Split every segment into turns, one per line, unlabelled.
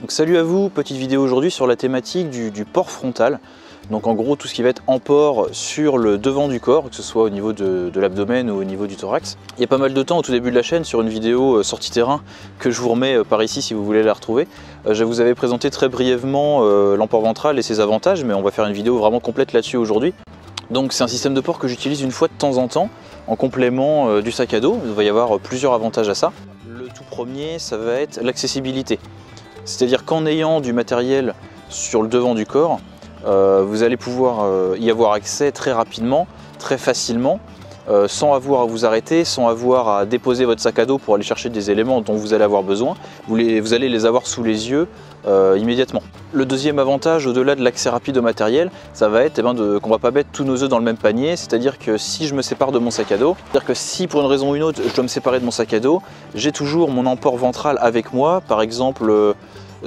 Donc salut à vous, petite vidéo aujourd'hui sur la thématique du port frontal. Donc en gros tout ce qui va être emport sur le devant du corps, que ce soit au niveau de l'abdomen ou au niveau du thorax. Il y a pas mal de temps au tout début de la chaîne sur une vidéo sortie terrain que je vous remets par ici si vous voulez la retrouver. Je vous avais présenté très brièvement l'emport ventral et ses avantages, mais on va faire une vidéo vraiment complète là-dessus aujourd'hui. Donc c'est un système de port que j'utilise une fois de temps en temps en complément du sac à dos. Il va y avoir plusieurs avantages à ça. Le tout premier, ça va être l'accessibilité. C'est-à-dire qu'en ayant du matériel sur le devant du corps, vous allez pouvoir y avoir accès très rapidement, très facilement, sans avoir à vous arrêter, sans avoir à déposer votre sac à dos pour aller chercher des éléments dont vous allez avoir besoin. Vous allez les avoir sous les yeux immédiatement. Le deuxième avantage, au-delà de l'accès rapide au matériel, ça va être qu'on ne va pas mettre tous nos œufs dans le même panier. C'est-à-dire que si je me sépare de mon sac à dos, c'est-à-dire que si pour une raison ou une autre, je dois me séparer de mon sac à dos, j'ai toujours mon emport ventral avec moi, par exemple,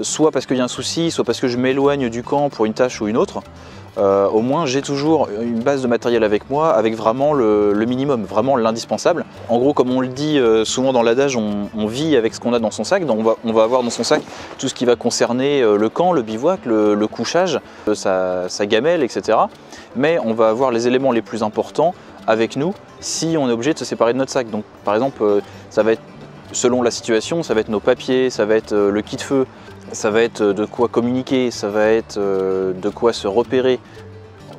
soit parce qu'il y a un souci, soit parce que je m'éloigne du camp pour une tâche ou une autre. Au moins j'ai toujours une base de matériel avec moi, avec vraiment le minimum, vraiment l'indispensable. En gros, comme on le dit souvent dans l'adage, on vit avec ce qu'on a dans son sac. Donc on va avoir dans son sac tout ce qui va concerner le camp, le bivouac, le couchage, sa gamelle, etc. Mais on va avoir les éléments les plus importants avec nous si on est obligé de se séparer de notre sac. Donc par exemple, ça va être, selon la situation, ça va être nos papiers, ça va être le kit feu, ça va être de quoi communiquer, ça va être de quoi se repérer,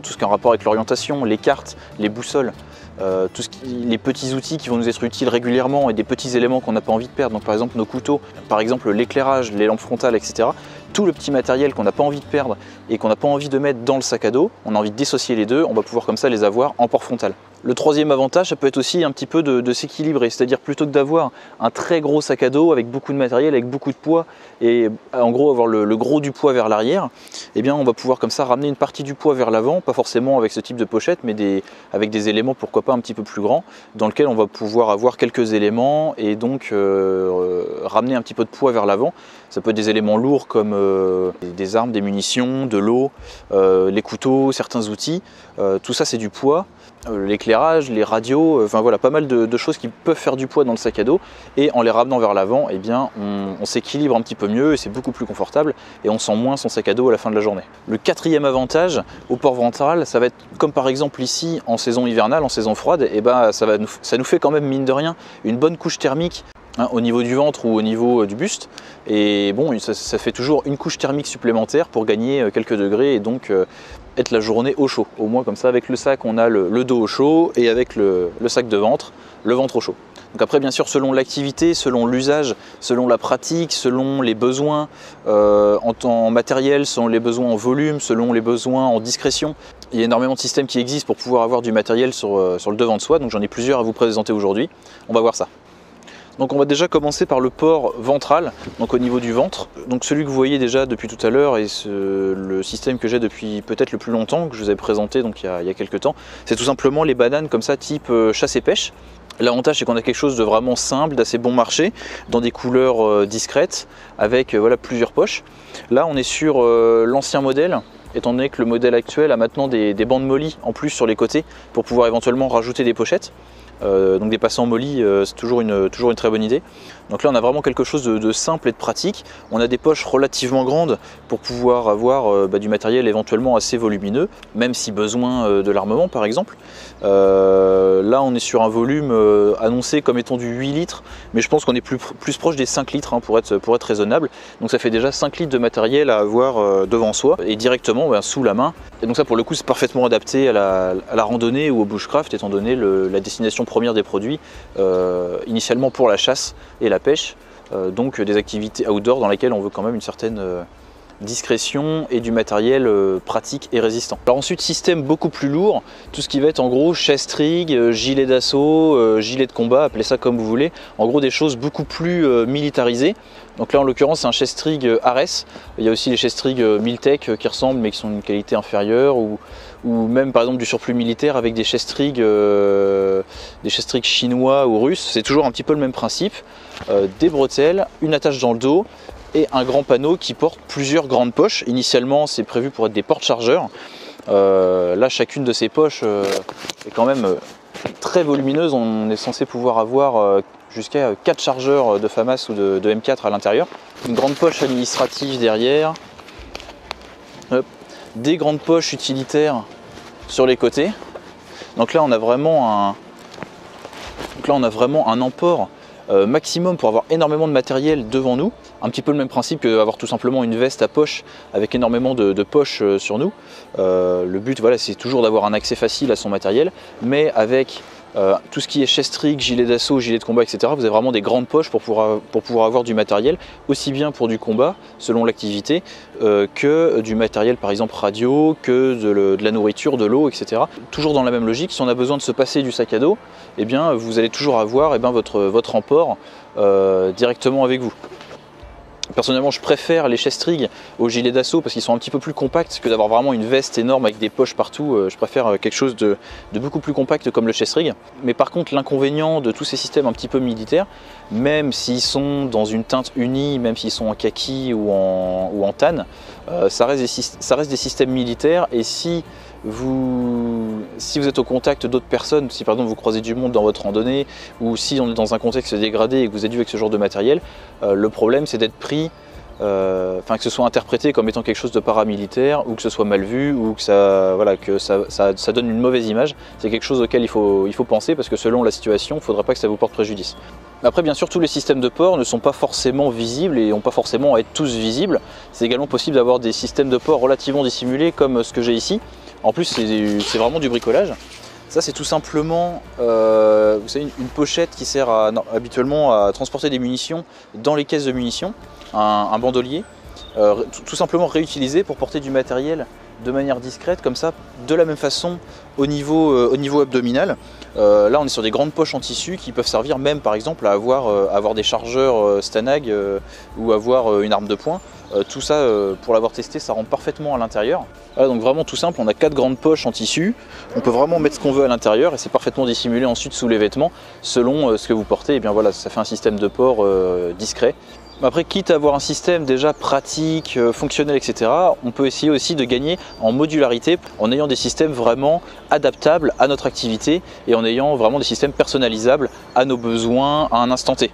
tout ce qui est en rapport avec l'orientation, les cartes, les boussoles, les petits outils qui vont nous être utiles régulièrement et des petits éléments qu'on n'a pas envie de perdre, donc par exemple nos couteaux, par exemple l'éclairage, les lampes frontales, etc. Tout le petit matériel qu'on n'a pas envie de perdre et qu'on n'a pas envie de mettre dans le sac à dos, on a envie de dissocier les deux, on va pouvoir comme ça les avoir en port frontal. Le troisième avantage, ça peut être aussi un petit peu de s'équilibrer, c'est-à-dire plutôt que d'avoir un très gros sac à dos avec beaucoup de matériel, avec beaucoup de poids et en gros avoir le gros du poids vers l'arrière, eh bien on va pouvoir comme ça ramener une partie du poids vers l'avant, pas forcément avec ce type de pochette, mais avec des éléments pourquoi pas un petit peu plus grands, dans lesquels on va pouvoir avoir quelques éléments et donc ramener un petit peu de poids vers l'avant. Ça peut être des éléments lourds comme des armes, des munitions, de l'eau, les couteaux, certains outils, tout ça c'est du poids. L'éclairage, les radios, enfin voilà, pas mal de choses qui peuvent faire du poids dans le sac à dos, et en les ramenant vers l'avant, eh bien on s'équilibre un petit peu mieux et c'est beaucoup plus confortable et on sent moins son sac à dos à la fin de la journée. Le quatrième avantage au port ventral, ça va être comme par exemple ici en saison hivernale, en saison froide, et ben ça nous fait quand même mine de rien une bonne couche thermique au niveau du ventre ou au niveau du buste, et bon ça fait toujours une couche thermique supplémentaire pour gagner quelques degrés et donc être la journée au chaud. Au moins comme ça avec le sac on a le dos au chaud et avec le sac de ventre, le ventre au chaud. Donc après bien sûr selon l'activité, selon l'usage, selon la pratique, selon les besoins en matériel, selon les besoins en volume, selon les besoins en discrétion, il y a énormément de systèmes qui existent pour pouvoir avoir du matériel sur le devant de soi, donc j'en ai plusieurs à vous présenter aujourd'hui. On va voir ça. Donc on va déjà commencer par le port ventral, donc au niveau du ventre. Donc celui que vous voyez déjà depuis tout à l'heure et le système que j'ai depuis peut-être le plus longtemps, que je vous avais présenté donc il y a quelques temps, c'est tout simplement les bananes comme ça type chasse et pêche. L'avantage c'est qu'on a quelque chose de vraiment simple, d'assez bon marché, dans des couleurs discrètes, avec voilà, plusieurs poches. Là on est sur l'ancien modèle, étant donné que le modèle actuel a maintenant des bandes molly en plus sur les côtés pour pouvoir éventuellement rajouter des pochettes. Donc des passants molly, c'est toujours une très bonne idée. Donc là on a vraiment quelque chose de simple et de pratique. On a des poches relativement grandes pour pouvoir avoir du matériel éventuellement assez volumineux, même si besoin de l'armement par exemple. Là on est sur un volume annoncé comme étant du 8 litres, mais je pense qu'on est plus proche des 5 litres hein, pour être raisonnable. Donc ça fait déjà 5 litres de matériel à avoir devant soi et directement sous la main. Et donc ça pour le coup c'est parfaitement adapté à la randonnée ou au bushcraft, étant donné la destination première des produits, initialement pour la chasse et la pêche, donc des activités outdoor dans lesquelles on veut quand même une certaine discrétion et du matériel pratique et résistant. Alors ensuite système beaucoup plus lourd, tout ce qui va être en gros chest rig, gilet d'assaut, gilet de combat, appelez ça comme vous voulez, en gros des choses beaucoup plus militarisées. Donc là en l'occurrence c'est un chest rig Ares, il y a aussi les chest rig Miltech qui ressemblent mais qui sont d'une qualité inférieure, ou même par exemple du surplus militaire avec des chest rigs chinois ou russes, c'est toujours un petit peu le même principe, des bretelles, une attache dans le dos et un grand panneau qui porte plusieurs grandes poches. Initialement c'est prévu pour être des porte-chargeurs, là chacune de ces poches est quand même très volumineuse, on est censé pouvoir avoir jusqu'à 4 chargeurs de FAMAS ou de M4 à l'intérieur. Une grande poche administrative derrière. Hop. Des grandes poches utilitaires sur les côtés. Donc là on a vraiment un emport maximum pour avoir énormément de matériel devant nous. Un petit peu le même principe qu'avoir tout simplement une veste à poche avec énormément de poches sur nous. Le but, voilà, c'est toujours d'avoir un accès facile à son matériel, mais avec tout ce qui est chest rig, gilet d'assaut, gilet de combat, etc. Vous avez vraiment des grandes poches pour pouvoir avoir du matériel, aussi bien pour du combat, selon l'activité, que du matériel par exemple radio, que de la nourriture, de l'eau, etc. Toujours dans la même logique, si on a besoin de se passer du sac à dos, eh bien, vous allez toujours avoir votre emport directement avec vous. Personnellement, je préfère les chest rigs aux gilets d'assaut parce qu'ils sont un petit peu plus compacts que d'avoir vraiment une veste énorme avec des poches partout. Je préfère quelque chose de beaucoup plus compact comme le chest rig. Mais par contre, l'inconvénient de tous ces systèmes un petit peu militaires, même s'ils sont dans une teinte unie, même s'ils sont en kaki ou en tan, ça reste des systèmes militaires. Et si vous êtes au contact d'autres personnes, si par exemple vous croisez du monde dans votre randonnée, ou si on est dans un contexte dégradé et que vous êtes vu avec ce genre de matériel, le problème c'est d'être pris, que ce soit interprété comme étant quelque chose de paramilitaire, ou que ce soit mal vu, ou que ça donne une mauvaise image. C'est quelque chose auquel il faut penser, parce que selon la situation, il ne faudra pas que ça vous porte préjudice. Après, bien sûr, tous les systèmes de port ne sont pas forcément visibles et n'ont pas forcément à être tous visibles. C'est également possible d'avoir des systèmes de port relativement dissimulés comme ce que j'ai ici. En plus, c'est vraiment du bricolage. Ça, c'est tout simplement vous savez, une pochette qui sert habituellement à transporter des munitions dans les caisses de munitions, un bandolier, tout simplement réutilisé pour porter du matériel de manière discrète, comme ça, de la même façon au niveau abdominal. Là, on est sur des grandes poches en tissu qui peuvent servir même, par exemple, à avoir des chargeurs Stanag ou avoir une arme de poing. Tout ça, pour l'avoir testé, ça rentre parfaitement à l'intérieur. Voilà, donc vraiment tout simple, on a 4 grandes poches en tissu. On peut vraiment mettre ce qu'on veut à l'intérieur et c'est parfaitement dissimulé ensuite sous les vêtements selon ce que vous portez. Et bien voilà, ça fait un système de port discret. Après, quitte à avoir un système déjà pratique, fonctionnel, etc., on peut essayer aussi de gagner en modularité en ayant des systèmes vraiment adaptables à notre activité et en ayant vraiment des systèmes personnalisables à nos besoins à un instant T.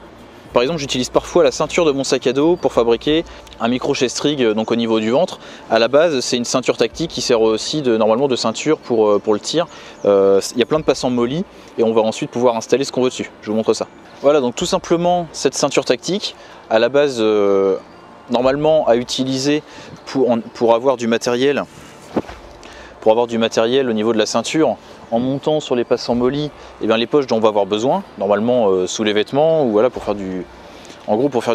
Par exemple, j'utilise parfois la ceinture de mon sac à dos pour fabriquer un micro chest rig, donc au niveau du ventre. À la base, c'est une ceinture tactique qui sert aussi normalement de ceinture pour le tir. Il y a plein de passants mollis et on va ensuite pouvoir installer ce qu'on veut dessus. Je vous montre ça. Voilà, donc tout simplement cette ceinture tactique, à la base, normalement à utiliser pour avoir du matériel. Au niveau de la ceinture, en montant sur les passants mollis, eh bien, les poches dont on va avoir besoin, normalement sous les vêtements, ou voilà, pour faire du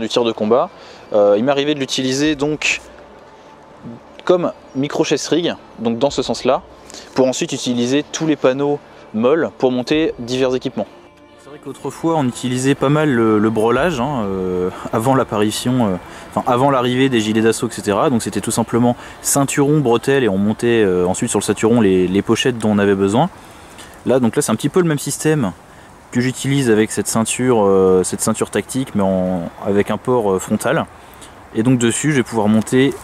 tir de combat. Il m'est arrivé de l'utiliser donc comme micro chest rig, donc dans ce sens-là, pour ensuite utiliser tous les panneaux molles pour monter divers équipements. C'est vrai qu'autrefois on utilisait pas mal le brelage avant l'apparition, avant l'arrivée des gilets d'assaut, etc. Donc c'était tout simplement ceinturon, bretelles et on montait ensuite sur le ceinturon les pochettes dont on avait besoin. Là c'est un petit peu le même système que j'utilise avec cette ceinture tactique mais avec un port frontal. Et donc dessus je vais pouvoir monter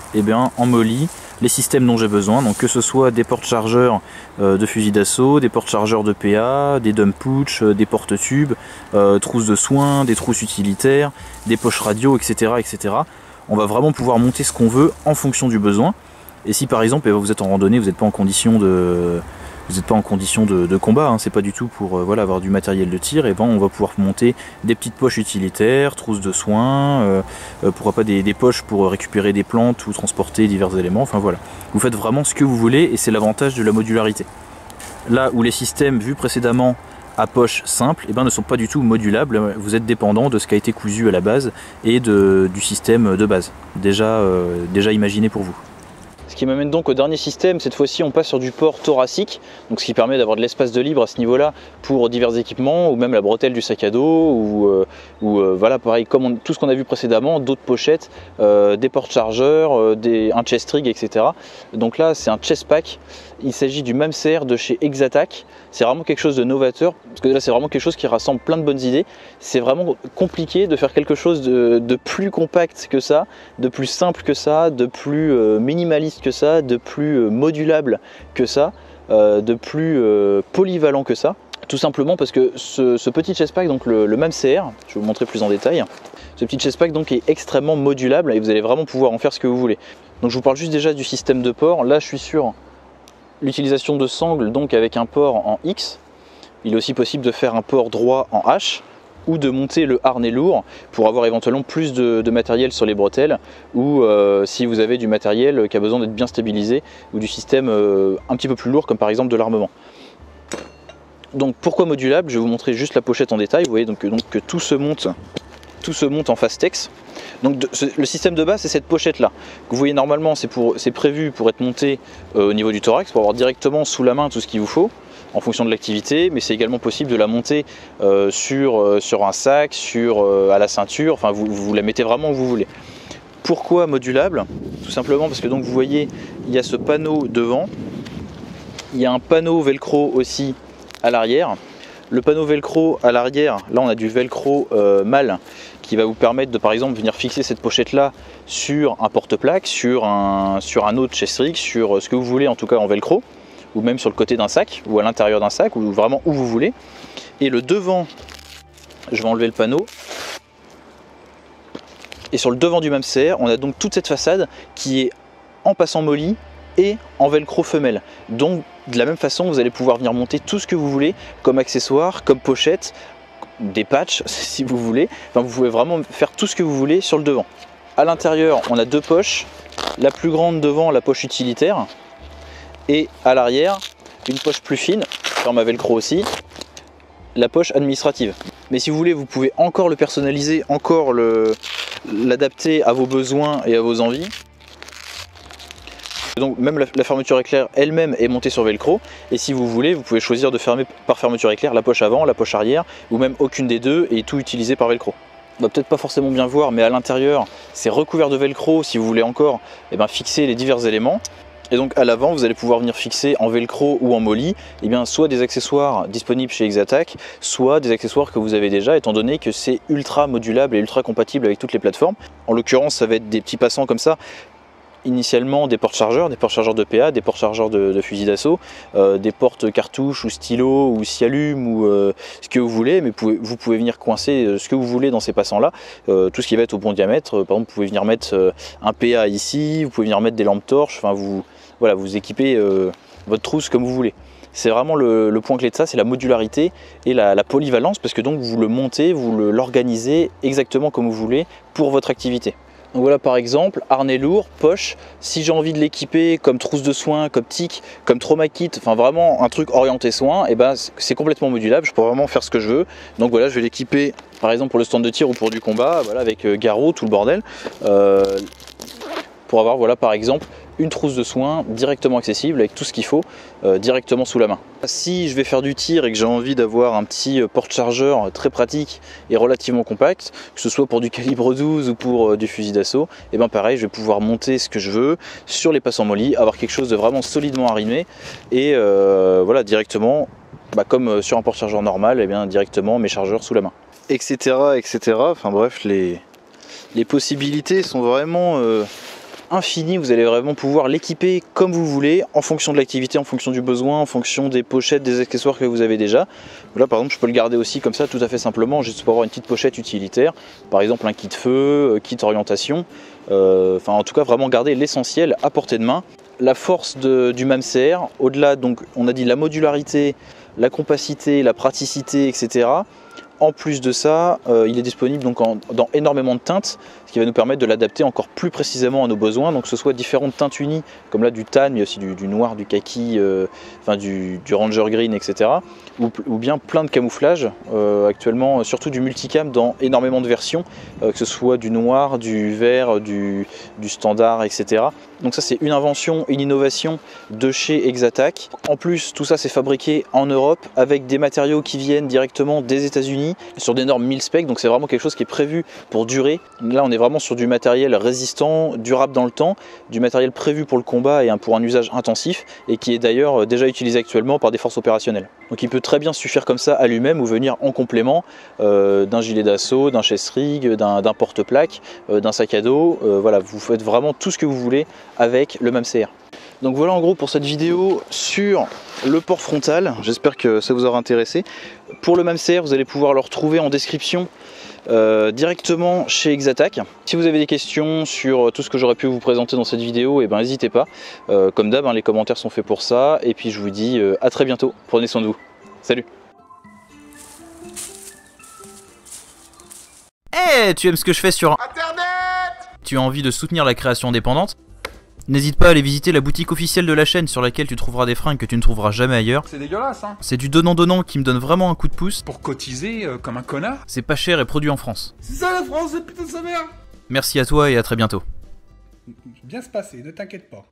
en molly les systèmes dont j'ai besoin, donc que ce soit des porte-chargeurs de fusil d'assaut, des porte-chargeurs de PA, des dump pouch, des porte-tubes, trousses de soins, des trousses utilitaires, des poches radio, etc., etc. On va vraiment pouvoir monter ce qu'on veut en fonction du besoin. Et si par exemple vous êtes en randonnée, vous n'êtes pas en condition de combat, c'est pas du tout pour avoir du matériel de tir, et on va pouvoir monter des petites poches utilitaires, trousses de soins, pourquoi pas des poches pour récupérer des plantes ou transporter divers éléments, voilà. Vous faites vraiment ce que vous voulez et c'est l'avantage de la modularité. Là où les systèmes vus précédemment à poche simple ne sont pas du tout modulables, vous êtes dépendant de ce qui a été cousu à la base et du système de base, déjà imaginé pour vous. Ce qui m'amène donc au dernier système. Cette fois-ci on passe sur du port thoracique, donc ce qui permet d'avoir de l'espace de libre à ce niveau-là pour divers équipements, ou même la bretelle du sac à dos, voilà, pareil comme tout ce qu'on a vu précédemment, d'autres pochettes, des porte-chargeurs, un chest rig, etc. Donc là c'est un chest pack, il s'agit du Mamser de chez Exattack. C'est vraiment quelque chose de novateur, parce que là c'est vraiment quelque chose qui rassemble plein de bonnes idées. C'est vraiment compliqué de faire quelque chose de plus compact que ça, de plus simple que ça, de plus minimaliste que ça, de plus modulable que ça, de plus polyvalent que ça. Tout simplement parce que ce petit chest pack, donc le MAMCR, je vais vous montrer plus en détail, ce petit chest pack donc est extrêmement modulable et vous allez vraiment pouvoir en faire ce que vous voulez. Donc je vous parle juste déjà du système de port. Là je suis sur l'utilisation de sangles donc avec un port en X. Il est aussi possible de faire un port droit en H ou de monter le harnais lourd pour avoir éventuellement plus de matériel sur les bretelles, ou si vous avez du matériel qui a besoin d'être bien stabilisé ou du système un petit peu plus lourd comme par exemple de l'armement. Donc pourquoi modulable? Je vais vous montrer juste la pochette en détail. Vous voyez donc que tout se monte en fastex. Donc le système de base c'est cette pochette là. Vous voyez normalement c'est prévu pour être monté au niveau du thorax, pour avoir directement sous la main tout ce qu'il vous faut en fonction de l'activité, mais c'est également possible de la monter sur un sac, à la ceinture, enfin vous la mettez vraiment où vous voulez. Pourquoi modulable? Tout simplement parce que donc vous voyez il y a ce panneau devant, il y a un panneau velcro aussi à l'arrière. Le panneau velcro à l'arrière, là on a du velcro mâle qui va vous permettre de par exemple venir fixer cette pochette là sur un porte-plaque, sur un autre chest rig, sur ce que vous voulez en tout cas en velcro, ou même sur le côté d'un sac, ou à l'intérieur d'un sac, ou vraiment où vous voulez. Et le devant, je vais enlever le panneau, et sur le devant du MAMCR, on a donc toute cette façade qui est en passant molly et en velcro femelle. Donc de la même façon, vous allez pouvoir venir monter tout ce que vous voulez, comme accessoires, comme pochette, des patchs si vous voulez. Enfin, vous pouvez vraiment faire tout ce que vous voulez sur le devant. À l'intérieur, on a deux poches, la plus grande devant, la poche utilitaire, et à l'arrière une poche plus fine, forme à velcro aussi, la poche administrative. Mais si vous voulez, vous pouvez encore le personnaliser, encore l'adapter à vos besoins et à vos envies. Donc même la fermeture éclair elle-même est montée sur velcro, et si vous voulez, vous pouvez choisir de fermer par fermeture éclair la poche avant, la poche arrière, ou même aucune des deux, et tout utiliser par velcro. On va peut-être pas forcément bien voir, mais à l'intérieur c'est recouvert de velcro si vous voulez encore fixer les divers éléments. Et donc à l'avant, vous allez pouvoir venir fixer en velcro ou en molly, soit des accessoires disponibles chez Exatac, soit des accessoires que vous avez déjà, étant donné que c'est ultra modulable et ultra compatible avec toutes les plateformes. En l'occurrence, ça va être des petits passants comme ça. Initialement des portes-chargeurs de PA, des portes-chargeurs de fusil d'assaut, des portes cartouches ou stylos ou Scialum ou ce que vous voulez, mais vous pouvez venir coincer ce que vous voulez dans ces passants-là, tout ce qui va être au bon diamètre. Par exemple, vous pouvez venir mettre un PA ici, vous pouvez venir mettre des lampes torches, enfin vous équipez votre trousse comme vous voulez. C'est vraiment le point clé de ça, c'est la modularité et la polyvalence, parce que donc vous le montez, vous l'organisez exactement comme vous voulez pour votre activité. Donc voilà par exemple, harnais lourd, poche, si j'ai envie de l'équiper comme trousse de soins, comme tic, comme trauma kit, enfin vraiment un truc orienté soins, et c'est complètement modulable, je peux vraiment faire ce que je veux. Donc voilà, je vais l'équiper par exemple pour le stand de tir ou pour du combat, voilà, avec garrot, tout le bordel, pour avoir voilà par exemple une trousse de soins directement accessible avec tout ce qu'il faut directement sous la main. Si je vais faire du tir et que j'ai envie d'avoir un petit porte-chargeur très pratique et relativement compact, que ce soit pour du calibre 12 ou pour du fusil d'assaut, et pareil, je vais pouvoir monter ce que je veux sur les passants molly, avoir quelque chose de vraiment solidement arrimé et voilà directement, comme sur un porte-chargeur normal, directement mes chargeurs sous la main, etc. Enfin bref, les possibilités sont vraiment infini. Vous allez vraiment pouvoir l'équiper comme vous voulez, en fonction de l'activité, en fonction du besoin, en fonction des pochettes, des accessoires que vous avez déjà. Là par exemple, je peux le garder aussi comme ça tout à fait simplement, juste pour avoir une petite pochette utilitaire, par exemple un kit feu, kit orientation, enfin en tout cas vraiment garder l'essentiel à portée de main. La force du MAMCR, au-delà, donc on a dit la modularité, la compacité, la praticité, etc. En plus de ça, il est disponible donc dans énormément de teintes, ce qui va nous permettre de l'adapter encore plus précisément à nos besoins. Donc que ce soit différentes teintes unies, comme là du tan, mais aussi du noir, du kaki, du ranger green, etc. Ou bien plein de camouflages, actuellement surtout du multicam dans énormément de versions, que ce soit du noir, du vert, du standard, etc. Donc ça c'est une invention, une innovation de chez Exatac. En plus tout ça c'est fabriqué en Europe avec des matériaux qui viennent directement des États-Unis sur des normes 1000 specs, donc c'est vraiment quelque chose qui est prévu pour durer. Là on est vraiment sur du matériel résistant, durable dans le temps, du matériel prévu pour le combat et pour un usage intensif, et qui est d'ailleurs déjà utilisé actuellement par des forces opérationnelles. Donc il peut très bien suffire comme ça à lui-même ou venir en complément d'un gilet d'assaut, d'un chest rig, d'un porte-plaque, d'un sac à dos. Voilà, vous faites vraiment tout ce que vous voulez avec le MAMCR. Donc voilà en gros pour cette vidéo sur le port frontal, j'espère que ça vous aura intéressé. Pour le Mamcer, vous allez pouvoir le retrouver en description directement chez Exatac. Si vous avez des questions sur tout ce que j'aurais pu vous présenter dans cette vidéo, et ben n'hésitez pas. Comme d'hab, hein, les commentaires sont faits pour ça. Et puis je vous dis à très bientôt. Prenez soin de vous. Salut.
Hey, tu aimes ce que je fais sur Internet? Tu as envie de soutenir la création indépendante? N'hésite pas à aller visiter la boutique officielle de la chaîne sur laquelle tu trouveras des fringues que tu ne trouveras jamais ailleurs.
C'est dégueulasse, hein.
C'est du donnant-donnant qui me donne vraiment un coup de pouce.
Pour cotiser comme un connard.
C'est pas cher et produit en France.
C'est ça la France, putain de sa mère.
Merci à toi et à très bientôt.
Bien se passer, ne t'inquiète pas.